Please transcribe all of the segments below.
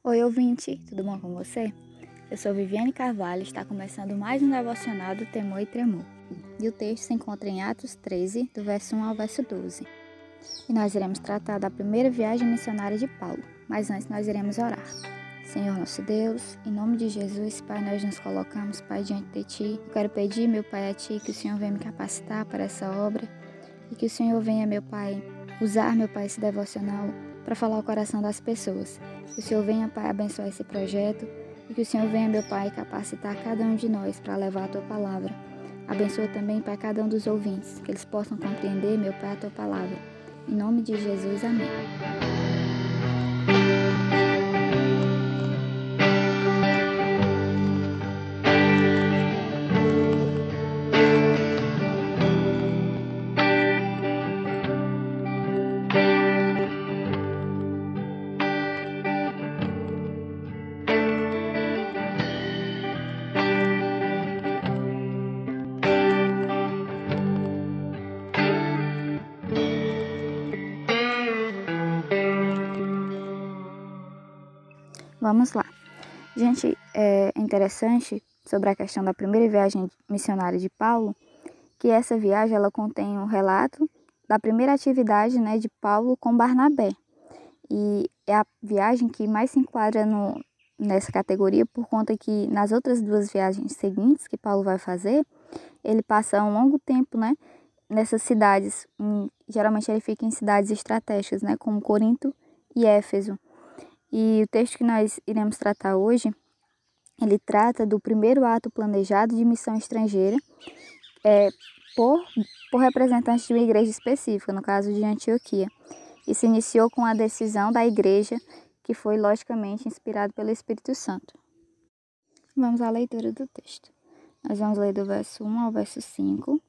Oi, ouvinte, tudo bom com você? Eu sou Viviane Carvalho e está começando mais um devocional do Temor e Tremor. E o texto se encontra em Atos 13, do verso 1 ao verso 12. E nós iremos tratar da primeira viagem missionária de Paulo, mas antes nós iremos orar. Senhor nosso Deus, em nome de Jesus, Pai, nós nos colocamos, Pai, diante de Ti. Eu quero pedir, meu Pai, a Ti que o Senhor venha me capacitar para essa obra e que o Senhor venha, meu Pai, usar, meu Pai, esse devocional para falar o coração das pessoas. Que o Senhor venha, Pai, abençoar esse projeto e que o Senhor venha, meu Pai, capacitar cada um de nós para levar a Tua palavra. Abençoa também, Pai, cada um dos ouvintes, que eles possam compreender, meu Pai, a Tua palavra. Em nome de Jesus, amém. Vamos lá. Gente, é interessante sobre a questão da primeira viagem missionária de Paulo, que essa viagem ela contém um relato da primeira atividade, né, de Paulo com Barnabé. E é a viagem que mais se enquadra nessa categoria por conta que nas outras duas viagens seguintes que Paulo vai fazer, ele passa um longo tempo, né, nessas cidades. Geralmente ele fica em cidades estratégicas, né, como Corinto e Éfeso. E o texto que nós iremos tratar hoje, ele trata do primeiro ato planejado de missão estrangeira por representantes de uma igreja específica, no caso de Antioquia. E se iniciou com a decisão da igreja, que foi logicamente inspirado pelo Espírito Santo. Vamos à leitura do texto. Nós vamos ler do verso 1 ao verso 5,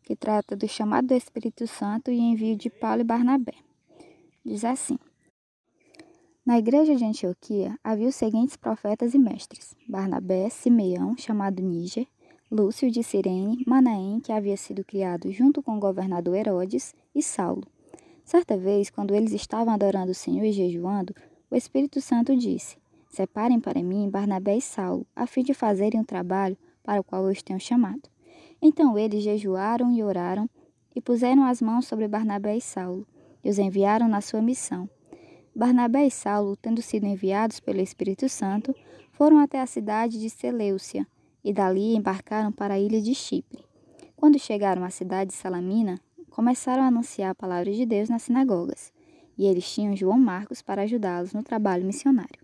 que trata do chamado do Espírito Santo e envio de Paulo e Barnabé. Diz assim: Na igreja de Antioquia havia os seguintes profetas e mestres: Barnabé, Simeão, chamado Níger, Lúcio de Cirene, Manaém, que havia sido criado junto com o governador Herodes, e Saulo. Certa vez, quando eles estavam adorando o Senhor e jejuando, o Espírito Santo disse: Separem para mim Barnabé e Saulo, a fim de fazerem o trabalho para o qual eu os tenho chamado. Então eles jejuaram e oraram, e puseram as mãos sobre Barnabé e Saulo, e os enviaram na sua missão. Barnabé e Saulo, tendo sido enviados pelo Espírito Santo, foram até a cidade de Seleucia, e dali embarcaram para a ilha de Chipre. Quando chegaram à cidade de Salamina, começaram a anunciar a palavra de Deus nas sinagogas, e eles tinham João Marcos para ajudá-los no trabalho missionário.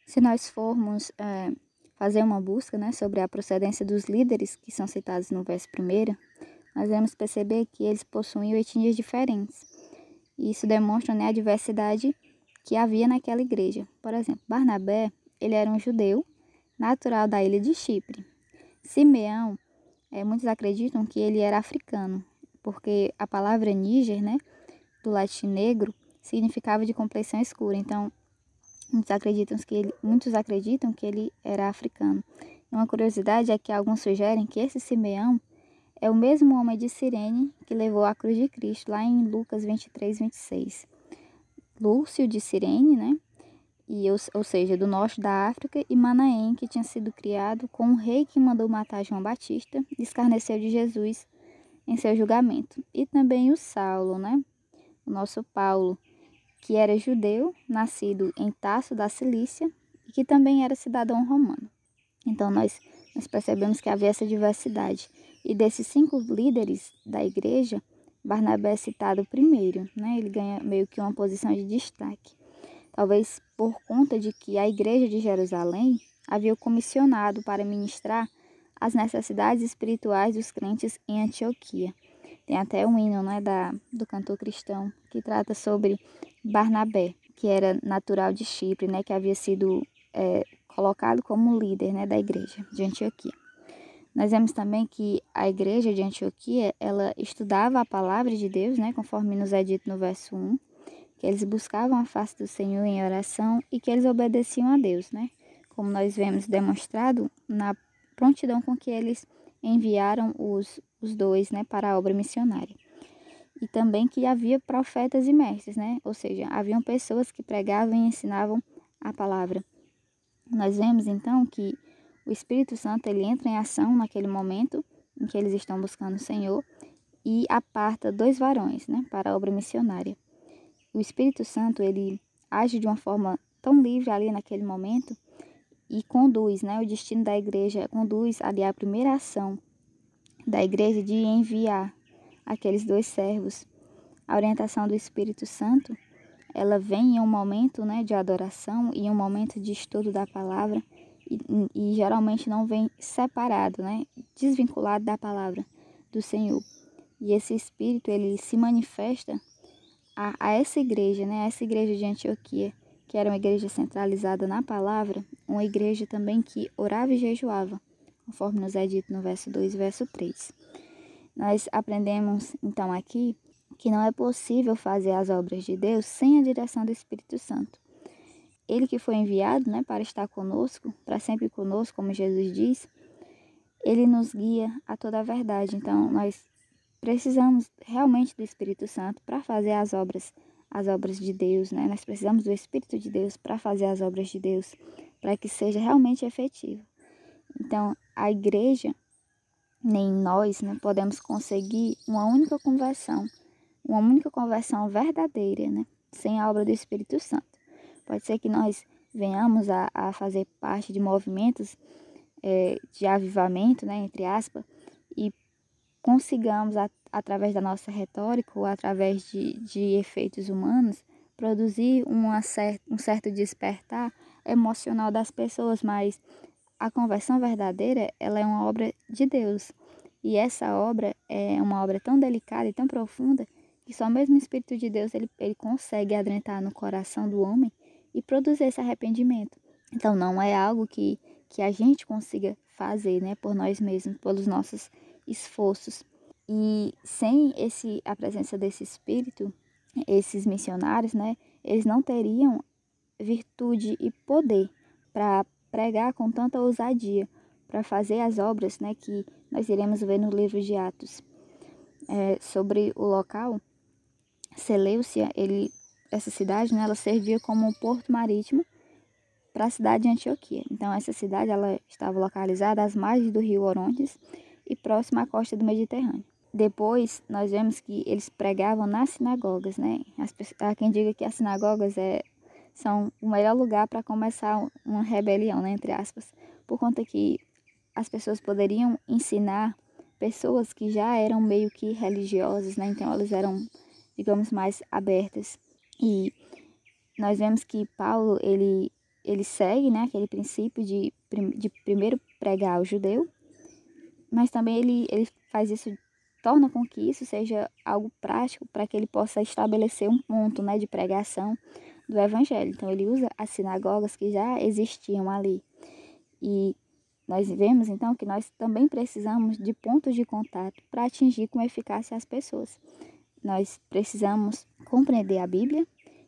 Se nós formos fazer uma busca, né, sobre a procedência dos líderes que são citados no verso 1, nós vamos perceber que eles possuíam etnias diferentes. E isso demonstra, né, a diversidade que havia naquela igreja. Por exemplo, Barnabé, ele era um judeu natural da ilha de Chipre. Simeão, muitos acreditam que ele era africano, porque a palavra Níger, né, do latim negro, significava de compleição escura. Então, muitos acreditam que ele era africano. E uma curiosidade é que alguns sugerem que esse Simeão é o mesmo homem de Cirene que levou a cruz de Cristo, lá em Lucas 23, 26. Lúcio de Cirene, né? Ou seja, do norte da África, e Manaém, que tinha sido criado com um rei que mandou matar João Batista e escarneceu de Jesus em seu julgamento. E também o Saulo, né? O nosso Paulo, que era judeu, nascido em Tarso da Cilícia, e que também era cidadão romano. Então, nós percebemos que havia essa diversidade. E desses 5 líderes da igreja, Barnabé é citado primeiro, né? Ele ganha meio que uma posição de destaque. Talvez por conta de que a igreja de Jerusalém havia o comissionado para ministrar as necessidades espirituais dos crentes em Antioquia. Tem até um hino, né, do cantor cristão que trata sobre Barnabé, que era natural de Chipre, né, que havia sido colocado como líder, né, da igreja de Antioquia. Nós vemos também que a igreja de Antioquia, ela estudava a palavra de Deus, né, conforme nos é dito no verso 1, que eles buscavam a face do Senhor em oração e que eles obedeciam a Deus, né, como nós vemos demonstrado na prontidão com que eles enviaram os dois, né, para a obra missionária. E também que havia profetas e mestres, né, ou seja, haviam pessoas que pregavam e ensinavam a palavra. Nós vemos então que o Espírito Santo ele entra em ação naquele momento em que eles estão buscando o Senhor e aparta 2 varões, né, para a obra missionária. O Espírito Santo ele age de uma forma tão livre ali naquele momento e conduz, né, o destino da igreja, conduz ali a primeira ação da igreja de enviar aqueles 2 servos. A orientação do Espírito Santo, ela vem em um momento, né, de adoração e em um momento de estudo da palavra e geralmente não vem separado, né, desvinculado da palavra do Senhor. E esse Espírito, ele se manifesta a essa igreja, né, essa igreja de Antioquia, que era uma igreja centralizada na palavra, uma igreja também que orava e jejuava, conforme nos é dito no verso 2 e verso 3. Nós aprendemos, então, aqui que não é possível fazer as obras de Deus sem a direção do Espírito Santo. Ele que foi enviado, né, para estar conosco, para sempre conosco, como Jesus diz, ele nos guia a toda a verdade. Então, nós precisamos realmente do Espírito Santo para fazer as obras de Deus, né? Nós precisamos do Espírito de Deus para fazer as obras de Deus, para que seja realmente efetivo. Então, a igreja, nem nós, né, podemos conseguir uma única conversão verdadeira, né, sem a obra do Espírito Santo. Pode ser que nós venhamos a fazer parte de movimentos de avivamento, né, entre aspas, e consigamos, através da nossa retórica ou através de efeitos humanos, produzir um certo despertar emocional das pessoas, mas a conversão verdadeira, ela é uma obra de Deus. E essa obra é uma obra tão delicada e tão profunda que só mesmo o Espírito de Deus ele consegue adentrar no coração do homem e produzir esse arrependimento. Então não é algo que a gente consiga fazer, né, por nós mesmos, pelos nossos esforços. E sem a presença desse Espírito, esses missionários, né, eles não teriam virtude e poder para pregar com tanta ousadia, para fazer as obras, né, que nós iremos ver no livro de Atos. Sobre o local, Seleucia, essa cidade, né, ela servia como um porto marítimo para a cidade de Antioquia. Então, essa cidade ela estava localizada às margens do rio Orontes e próxima à costa do Mediterrâneo. Depois, nós vemos que eles pregavam nas sinagogas, né? Há quem diga que as sinagogas são o melhor lugar para começar uma rebelião, né, entre aspas, por conta que as pessoas poderiam ensinar pessoas que já eram meio que religiosas, né? Então, elas eram, digamos, mais abertas. E nós vemos que Paulo, ele segue, né, aquele princípio de primeiro pregar ao judeu, mas também ele faz isso, torna com que isso seja algo prático para que ele possa estabelecer um ponto, né, de pregação do evangelho. Então, ele usa as sinagogas que já existiam ali. E nós vemos, então, que nós também precisamos de pontos de contato para atingir com eficácia as pessoas. Nós precisamos compreender a Bíblia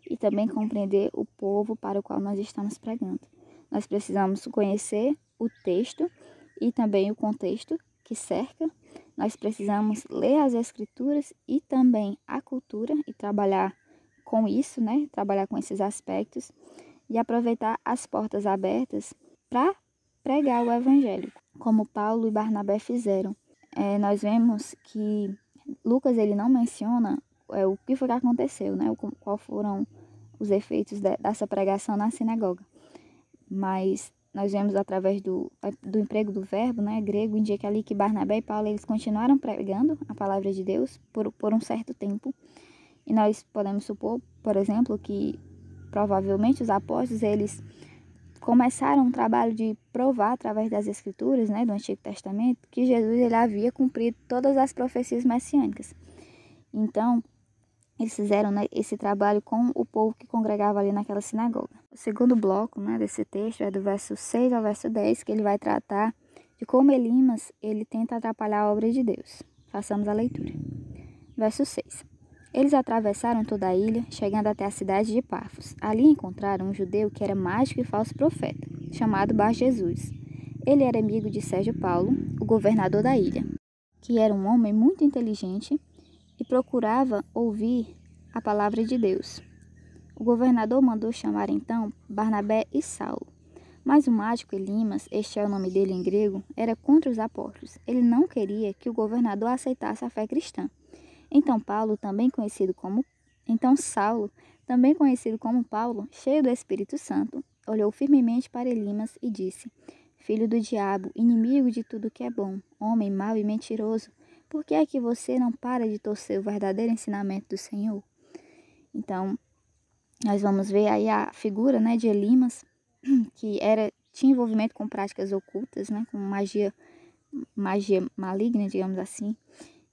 e também compreender o povo para o qual nós estamos pregando. Nós precisamos conhecer o texto e também o contexto que cerca. Nós precisamos ler as Escrituras e também a cultura e trabalhar com isso, né? Trabalhar com esses aspectos e aproveitar as portas abertas para pregar o Evangelho, como Paulo e Barnabé fizeram. Nós vemos que Lucas ele não menciona o que foi que aconteceu, né? Qual foram os efeitos dessa pregação na sinagoga. Mas nós vemos através do emprego do verbo, né, grego, indica ali que Barnabé e Paulo eles continuaram pregando a palavra de Deus por um certo tempo. E nós podemos supor, por exemplo, que provavelmente os apóstolos eles começaram um trabalho de provar através das Escrituras, né, do Antigo Testamento, que Jesus ele havia cumprido todas as profecias messiânicas. Então, eles fizeram, né, esse trabalho com o povo que congregava ali naquela sinagoga. O segundo bloco, né, desse texto é do verso 6 ao verso 10, que ele vai tratar de como Elimas ele tenta atrapalhar a obra de Deus. Façamos a leitura. Verso 6. Eles atravessaram toda a ilha, chegando até a cidade de Pafos. Ali encontraram um judeu que era mágico e falso profeta, chamado Bar-Jesus. Ele era amigo de Sérgio Paulo, o governador da ilha, que era um homem muito inteligente e procurava ouvir a palavra de Deus. O governador mandou chamar então Barnabé e Saulo. Mas o mágico Elimas, este é o nome dele em grego, era contra os apóstolos. Ele não queria que o governador aceitasse a fé cristã. Então Saulo, também conhecido como Paulo, cheio do Espírito Santo, olhou firmemente para Elimas e disse: Filho do diabo, inimigo de tudo que é bom, homem mau e mentiroso, por que é que você não para de torcer o verdadeiro ensinamento do Senhor? Então, nós vamos ver aí a figura, né, de Elimas, que tinha envolvimento com práticas ocultas, né, com magia maligna, digamos assim.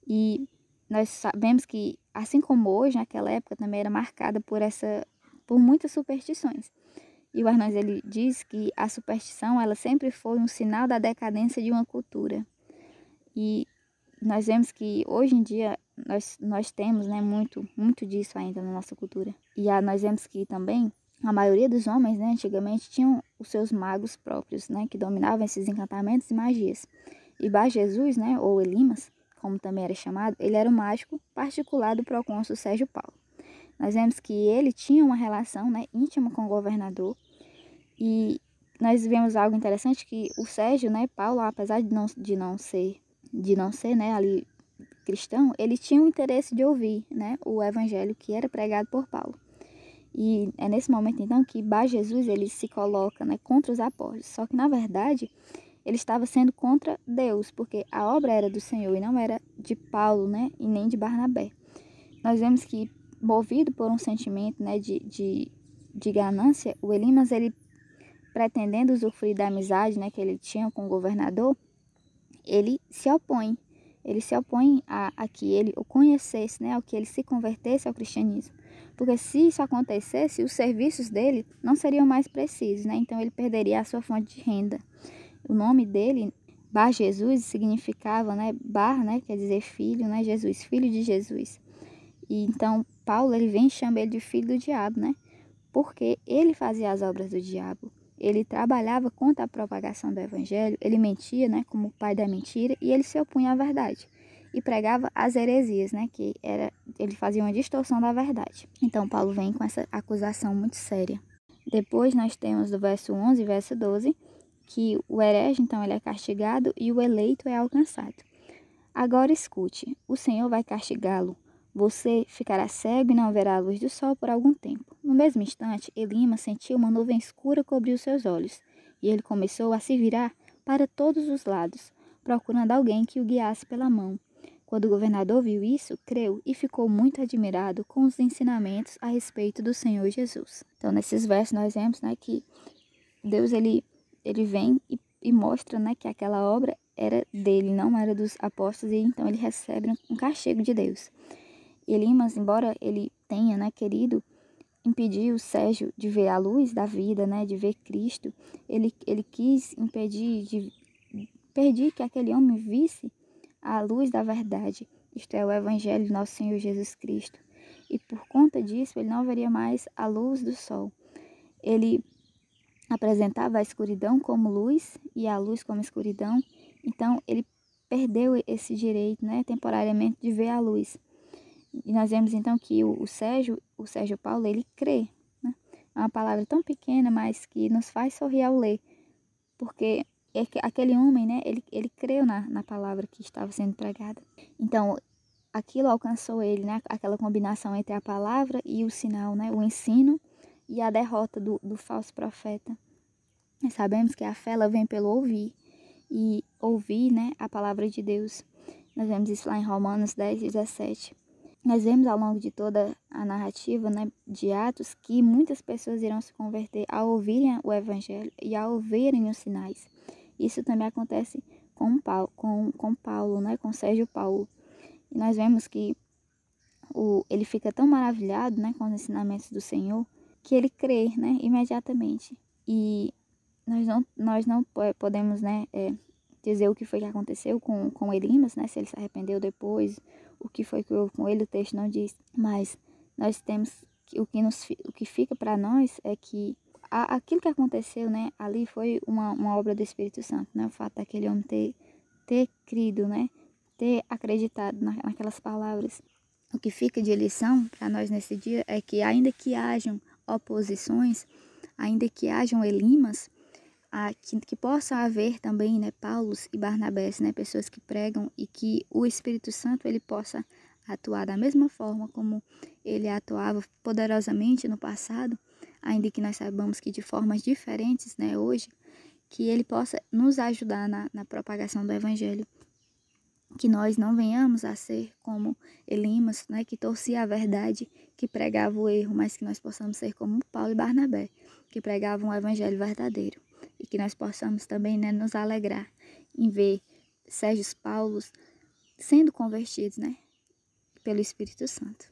E nós sabemos que, assim como hoje, naquela época também era marcada por muitas superstições. E o Arnaz, ele diz que a superstição, ela sempre foi um sinal da decadência de uma cultura. E nós vemos que hoje em dia nós temos, né, muito disso ainda na nossa cultura. E nós vemos que também a maioria dos homens, né, antigamente tinham os seus magos próprios, né, que dominavam esses encantamentos e magias. E Bar Jesus, né, ou Elimas, como também era chamado, ele era o mágico particular do procônsul Sérgio Paulo. Nós vemos que ele tinha uma relação, né, íntima com o governador. E nós vemos algo interessante, que o Sérgio, né, Paulo, apesar de não ser, né, ali cristão, ele tinha o interesse de ouvir, né, o evangelho que era pregado por Paulo. E é nesse momento então que Bar Jesus, ele se coloca, né, contra os apóstolos. Só que na verdade ele estava sendo contra Deus, porque a obra era do Senhor e não era de Paulo, né, e nem de Barnabé. Nós vemos que, movido por um sentimento, né, de ganância, o Elimas, ele pretendendo usufruir da amizade, né, que ele tinha com o governador, ele se opõe. Ele se opõe a que ele o conhecesse, né, ao que ele se convertesse ao cristianismo. Porque se isso acontecesse, os serviços dele não seriam mais precisos, né? Então ele perderia a sua fonte de renda. O nome dele, Bar Jesus, significava, né, Bar, né, quer dizer filho, né, Jesus, filho de Jesus. E então Paulo, ele vem e chama ele de filho do diabo, né? Porque ele fazia as obras do diabo. Ele trabalhava contra a propagação do evangelho, ele mentia, né, como o pai da mentira, e ele se opunha à verdade. E pregava as heresias, né, ele fazia uma distorção da verdade. Então Paulo vem com essa acusação muito séria. Depois nós temos do verso 11 e verso 12, que o herege, então, ele é castigado e o eleito é alcançado. Agora escute, o Senhor vai castigá-lo. Você ficará cego e não verá a luz do sol por algum tempo. No mesmo instante, Elimas sentiu uma nuvem escura cobrir os seus olhos, e ele começou a se virar para todos os lados, procurando alguém que o guiasse pela mão. Quando o governador viu isso, creu e ficou muito admirado com os ensinamentos a respeito do Senhor Jesus. Então, nesses versos nós vemos, né, que Deus ele vem e mostra, né, que aquela obra era dele, não era dos apóstolos, e então ele recebe um castigo de Deus. Elimas, embora ele tenha, né, querido impedir o Sérgio de ver a luz da vida, né, de ver Cristo, ele quis impedir que aquele homem visse a luz da verdade, isto é, o Evangelho de nosso Senhor Jesus Cristo. E por conta disso, ele não veria mais a luz do sol. Ele apresentava a escuridão como luz e a luz como escuridão, então ele perdeu esse direito, né, temporariamente, de ver a luz. E nós vemos então que o Sérgio Paulo, ele crê, né? É uma palavra tão pequena, mas que nos faz sorrir ao ler, porque aquele homem, né, ele creu na palavra que estava sendo pregada. Então, aquilo alcançou ele, né, aquela combinação entre a palavra e o sinal, né, o ensino e a derrota do falso profeta. Nós sabemos que a fé, ela vem pelo ouvir, e ouvir, né, a palavra de Deus. Nós vemos isso lá em Romanos 10, 17. Nós vemos ao longo de toda a narrativa, né, de Atos, que muitas pessoas irão se converter ao ouvirem o Evangelho e ao ouvirem os sinais. Isso também acontece com Paulo, né, com Sérgio Paulo. E nós vemos que ele fica tão maravilhado, né, com os ensinamentos do Senhor, que ele crê, né, imediatamente. E nós não podemos, né, dizer o que foi que aconteceu com Elimas, né, se ele se arrependeu depois, o que foi que houve com ele, o texto não diz. Mas nós temos que o que fica para nós é que aquilo que aconteceu, né, ali foi uma obra do Espírito Santo, né, o fato daquele homem ter crido, né, ter acreditado naquelas palavras. O que fica de lição para nós nesse dia é que, ainda que hajam oposições, ainda que hajam elimas, que possa haver também, né, Paulos e Barnabés, né, pessoas que pregam e que o Espírito Santo ele possa atuar da mesma forma como ele atuava poderosamente no passado, ainda que nós saibamos que de formas diferentes, né, hoje, que ele possa nos ajudar na propagação do Evangelho, que nós não venhamos a ser como Elimas, né, que torcia a verdade, que pregava o erro, mas que nós possamos ser como Paulo e Barnabé, que pregavam o Evangelho verdadeiro. E que nós possamos também, né, nos alegrar em ver Sérgio Paulos sendo convertidos, né, pelo Espírito Santo.